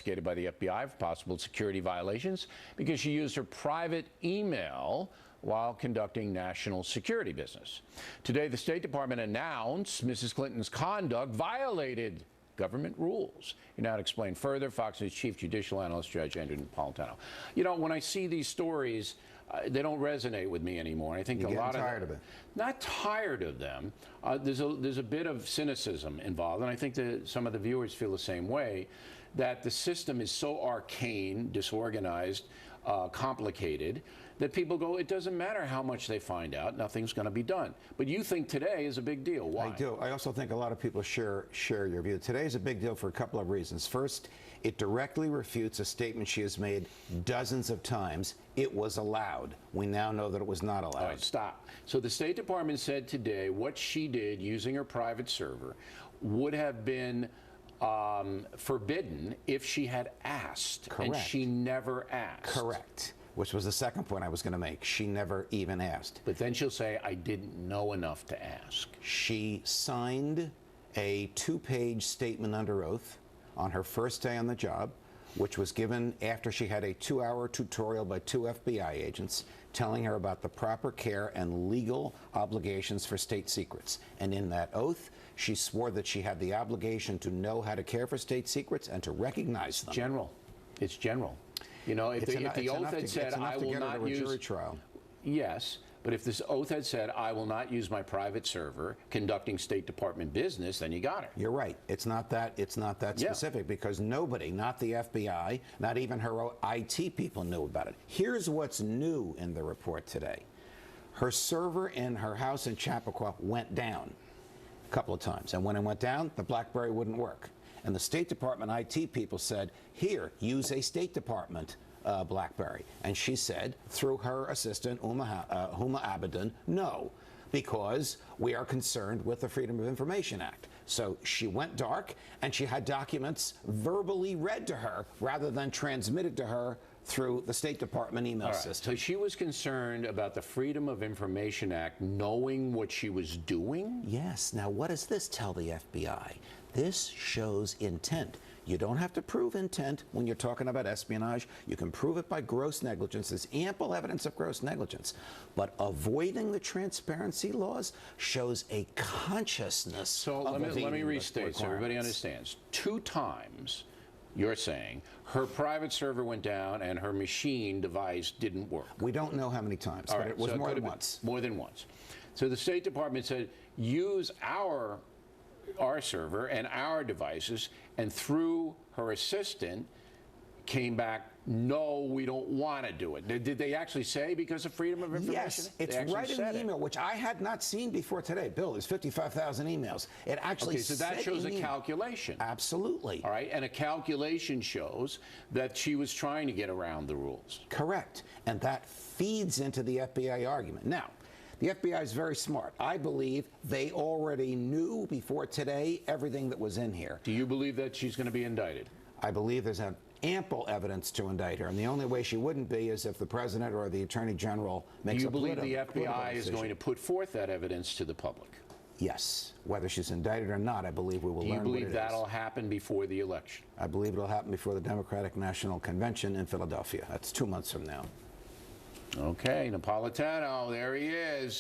investigated by the FBI for possible security violations because she used her private email while conducting national security business. Today, the State Department announced Mrs. Clinton's conduct violated government rules. Here now to explain further, Fox News Chief Judicial Analyst Judge Andrew Napolitano. You know, when I see these stories, they don't resonate with me anymore. I think You're a lot tired of it. Not tired of them. There's a bit of cynicism involved, and I think that some of the viewers feel the same way. That the system is so arcane, disorganized, complicated, that people go, it doesn't matter how much they find out, nothing's going to be done. But you think today is a big deal. Why? I do. I also think a lot of people share your view. Today is a big deal for a couple of reasons. First, it directly refutes a statement she has made dozens of times. It was allowed. We now know that it was not allowed. All right, stop. So the State Department said today what she did using her private server would have been forbidden if she had asked. Correct. And she never asked. Correct. Which was the second point I was going to make. She never even asked. But then she'll say, I didn't know enough to ask. She signed a 2-page statement under oath on her first day on the job, which was given after she had a 2-hour tutorial by 2 FBI agents telling her about the proper care and legal obligations for state secrets. And in that oath, she swore that she had the obligation to know how to care for state secrets and to recognize them. General. It's general. You know, if the oath had said, I will not use... jury trial. Yes, but if this oath had said, I will not use my private server conducting State Department business, then you got her. You're right. It's not that specific, because nobody, not the FBI, not even her IT people knew about it. Here's what's new in the report today. Her server in her house in Chappaqua went down a couple of times. And when it went down, the BlackBerry wouldn't work. And the State Department IT people said, here, use a State Department BlackBerry. And she said, through her assistant, Huma Abedin, no, because we are concerned with the Freedom of Information Act. So she went dark, and she had documents verbally read to her rather than transmitted to her through the State Department email system. So she was concerned about the Freedom of Information Act knowing what she was doing? Yes. Now, what does this tell the FBI? This shows intent. You don't have to prove intent when you're talking about espionage. You can prove it by gross negligence. There's ample evidence of gross negligence. But avoiding the transparency laws shows a consciousness. So let me restate so everybody understands. 2 times, you're saying, her private server went down and her machine device didn't work. We don't know how many times, but it was more than once. More than once. So the State Department said, use our server and our devices, and through her assistant came back, no, we don't want to do it. Did they actually say because of freedom of information? Yes, it's right in the email, which I had not seen before today. Bill, there's 55,000 emails. It actually so that shows a calculation. Absolutely. All right, and a calculation shows that she was trying to get around the rules. Correct, and that feeds into the FBI argument. Now, the FBI is very smart. I believe they already knew before today everything that was in here. Do you believe that she's going to be indicted? I believe there's ample evidence to indict her, and the only way she wouldn't be is if the president or the attorney general makes a political decision. Do you believe the FBI is going to put forth that evidence to the public? Yes. Whether she's indicted or not, I believe we will learn what it is. Do you believe that'll happen before the election? I believe it'll happen before the Democratic National Convention in Philadelphia. That's 2 months from now. Okay, Napolitano, there he is.